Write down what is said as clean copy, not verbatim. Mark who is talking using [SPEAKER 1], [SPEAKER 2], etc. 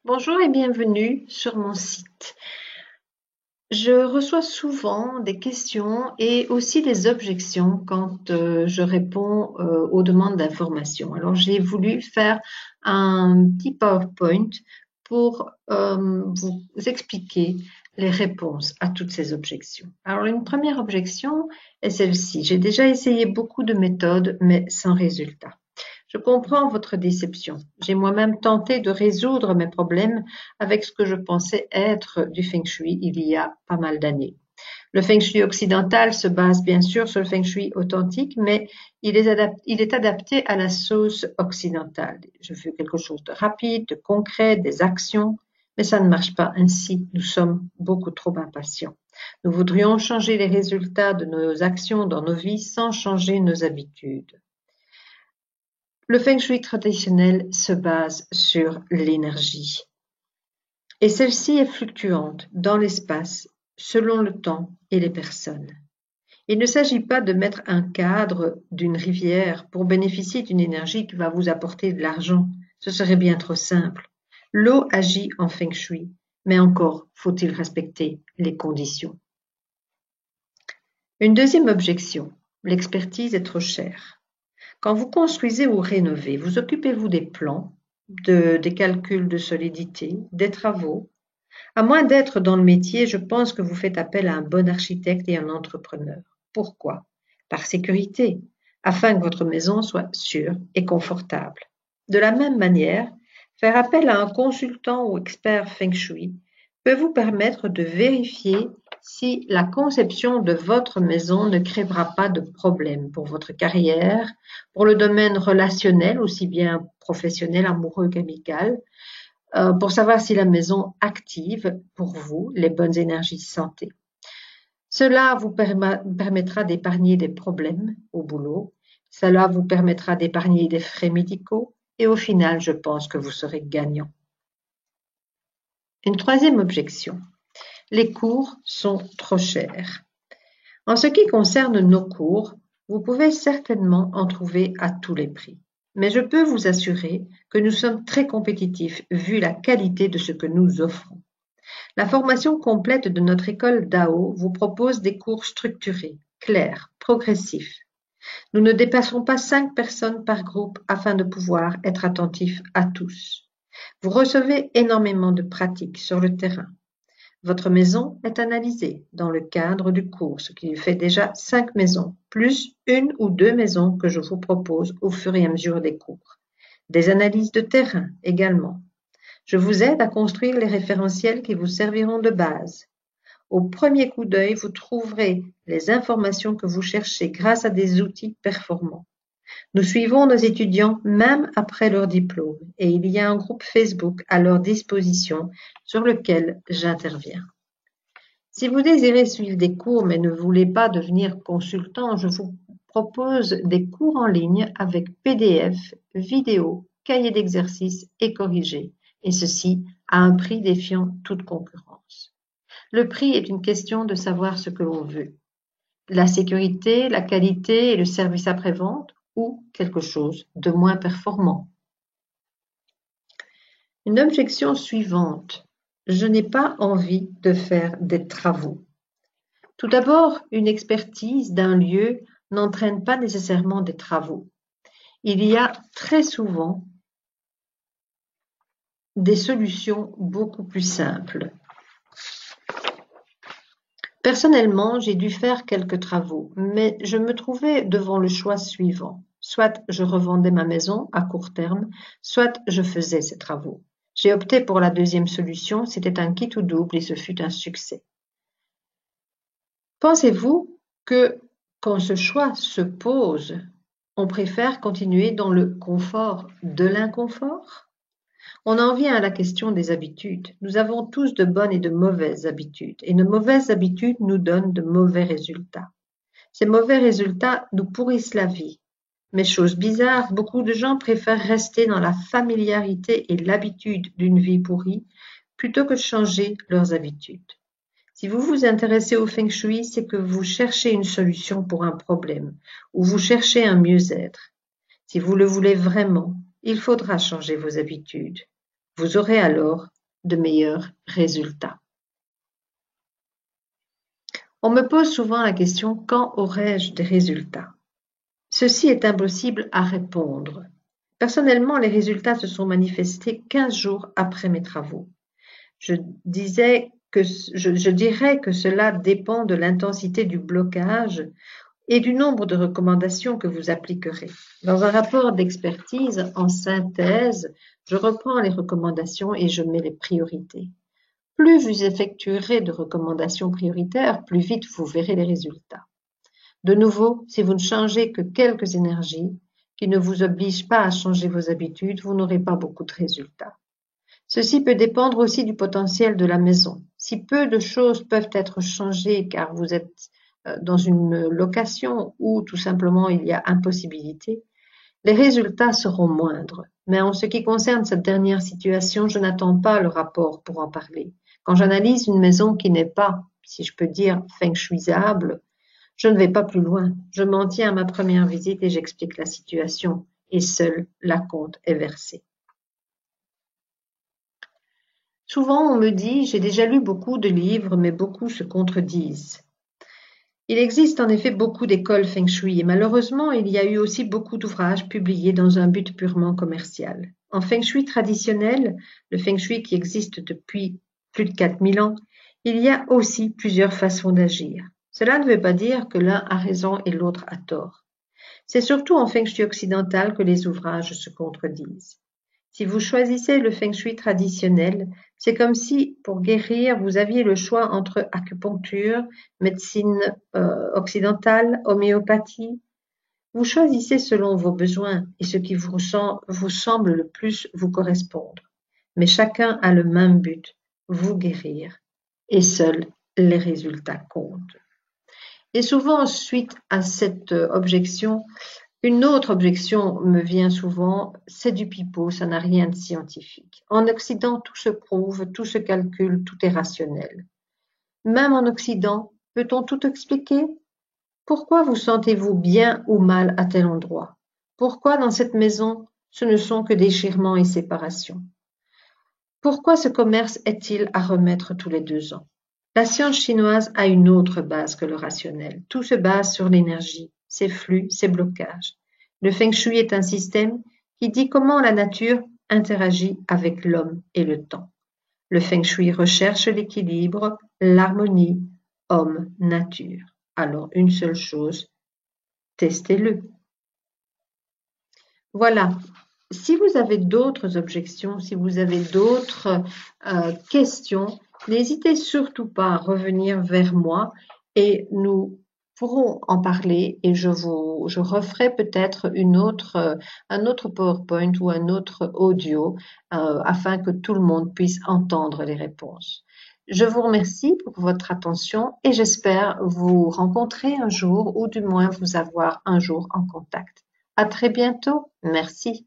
[SPEAKER 1] Bonjour et bienvenue sur mon site. Je reçois souvent des questions et aussi des objections quand je réponds aux demandes d'information. Alors j'ai voulu faire un petit PowerPoint pour vous expliquer les réponses à toutes ces objections. Alors une première objection est celle-ci. J'ai déjà essayé beaucoup de méthodes mais sans résultat. Je comprends votre déception. J'ai moi-même tenté de résoudre mes problèmes avec ce que je pensais être du Feng Shui il y a pas mal d'années. Le Feng Shui occidental se base bien sûr sur le Feng Shui authentique, mais il est adapté à la sauce occidentale. Je veux quelque chose de rapide, de concret, des actions, mais ça ne marche pas ainsi. Nous sommes beaucoup trop impatients. Nous voudrions changer les résultats de nos actions dans nos vies sans changer nos habitudes. Le Feng Shui traditionnel se base sur l'énergie et celle-ci est fluctuante dans l'espace selon le temps et les personnes. Il ne s'agit pas de mettre un cadre d'une rivière pour bénéficier d'une énergie qui va vous apporter de l'argent. Ce serait bien trop simple. L'eau agit en Feng Shui, mais encore faut-il respecter les conditions. Une deuxième objection, l'expertise est trop chère. Quand vous construisez ou rénovez, vous occupez-vous des plans, des calculs de solidité, des travaux? À moins d'être dans le métier, je pense que vous faites appel à un bon architecte et un entrepreneur. Pourquoi? Par sécurité, afin que votre maison soit sûre et confortable. De la même manière, faire appel à un consultant ou expert Feng Shui peut vous permettre de vérifier si la conception de votre maison ne créera pas de problème pour votre carrière, pour le domaine relationnel, aussi bien professionnel, amoureux qu'amical, pour savoir si la maison active pour vous les bonnes énergies santé. Cela vous permettra d'épargner des problèmes au boulot, cela vous permettra d'épargner des frais médicaux et au final, je pense que vous serez gagnant. Une troisième objection. Les cours sont trop chers. En ce qui concerne nos cours, vous pouvez certainement en trouver à tous les prix. Mais je peux vous assurer que nous sommes très compétitifs vu la qualité de ce que nous offrons. La formation complète de notre école Dao vous propose des cours structurés, clairs, progressifs. Nous ne dépassons pas 5 personnes par groupe afin de pouvoir être attentifs à tous. Vous recevez énormément de pratiques sur le terrain. Votre maison est analysée dans le cadre du cours, ce qui fait déjà 5 maisons, plus 1 ou 2 maisons que je vous propose au fur et à mesure des cours. Des analyses de terrain également. Je vous aide à construire les référentiels qui vous serviront de base. Au premier coup d'œil, vous trouverez les informations que vous cherchez grâce à des outils performants. Nous suivons nos étudiants même après leur diplôme et il y a un groupe Facebook à leur disposition sur lequel j'interviens. Si vous désirez suivre des cours mais ne voulez pas devenir consultant, je vous propose des cours en ligne avec PDF, vidéo, cahier d'exercices et corrigés, et ceci à un prix défiant toute concurrence. Le prix est une question de savoir ce que l'on veut. La sécurité, la qualité et le service après-vente ou quelque chose de moins performant. Une objection suivante. Je n'ai pas envie de faire des travaux. Tout d'abord, une expertise d'un lieu n'entraîne pas nécessairement des travaux. Il y a très souvent des solutions beaucoup plus simples. Personnellement, j'ai dû faire quelques travaux, mais je me trouvais devant le choix suivant. Soit je revendais ma maison à court terme, soit je faisais ces travaux. J'ai opté pour la deuxième solution, c'était un kit ou double et ce fut un succès. Pensez-vous que quand ce choix se pose, on préfère continuer dans le confort de l'inconfort? On en vient à la question des habitudes. Nous avons tous de bonnes et de mauvaises habitudes, et nos mauvaises habitudes nous donnent de mauvais résultats. Ces mauvais résultats nous pourrissent la vie. Mais chose bizarre, beaucoup de gens préfèrent rester dans la familiarité et l'habitude d'une vie pourrie plutôt que changer leurs habitudes. Si vous vous intéressez au Feng Shui, c'est que vous cherchez une solution pour un problème, ou vous cherchez un mieux-être. Si vous le voulez vraiment, il faudra changer vos habitudes. Vous aurez alors de meilleurs résultats. On me pose souvent la question: quand aurai-je des résultats? Ceci est impossible à répondre. Personnellement, les résultats se sont manifestés 15 jours après mes travaux. Je dirais que cela dépend de l'intensité du blocage et du nombre de recommandations que vous appliquerez. Dans un rapport d'expertise, en synthèse, je reprends les recommandations et je mets les priorités. Plus vous effectuerez de recommandations prioritaires, plus vite vous verrez les résultats. De nouveau, si vous ne changez que quelques énergies, qui ne vous obligent pas à changer vos habitudes, vous n'aurez pas beaucoup de résultats. Ceci peut dépendre aussi du potentiel de la maison. Si peu de choses peuvent être changées car vous êtes dans une location ou tout simplement il y a impossibilité, les résultats seront moindres. Mais en ce qui concerne cette dernière situation, je n'attends pas le rapport pour en parler. Quand j'analyse une maison qui n'est pas, si je peux dire, feng shuiable, je ne vais pas plus loin. Je m'en tiens à ma première visite et j'explique la situation. Et seul l'acompte est versé. Souvent on me dit: j'ai déjà lu beaucoup de livres, mais beaucoup se contredisent. Il existe en effet beaucoup d'écoles feng shui et malheureusement il y a eu aussi beaucoup d'ouvrages publiés dans un but purement commercial. En feng shui traditionnel, le feng shui qui existe depuis plus de 4000 ans, il y a aussi plusieurs façons d'agir. Cela ne veut pas dire que l'un a raison et l'autre a tort. C'est surtout en feng shui occidental que les ouvrages se contredisent. Si vous choisissez le feng shui traditionnel, c'est comme si, pour guérir, vous aviez le choix entre acupuncture, médecine occidentale, homéopathie. Vous choisissez selon vos besoins et ce qui vous semble le plus vous correspondre. Mais chacun a le même but, vous guérir. Et seuls les résultats comptent. Et souvent, suite à cette objection, une autre objection me vient souvent: c'est du pipeau, ça n'a rien de scientifique. En Occident, tout se prouve, tout se calcule, tout est rationnel. Même en Occident, peut-on tout expliquer? Pourquoi vous sentez-vous bien ou mal à tel endroit? Pourquoi dans cette maison, ce ne sont que déchirements et séparations? Pourquoi ce commerce est-il à remettre tous les 2 ans? La science chinoise a une autre base que le rationnel. Tout se base sur l'énergie, ses flux, ses blocages. Le feng shui est un système qui dit comment la nature interagit avec l'homme et le temps. Le feng shui recherche l'équilibre, l'harmonie, homme-nature. Alors une seule chose, testez-le. Voilà. Si vous avez d'autres objections, si vous avez d'autres questions, n'hésitez surtout pas à revenir vers moi et nous pourrons en parler et je referai peut-être un autre PowerPoint ou un autre audio afin que tout le monde puisse entendre les réponses. Je vous remercie pour votre attention et j'espère vous rencontrer un jour ou du moins vous avoir un jour en contact. À très bientôt. Merci.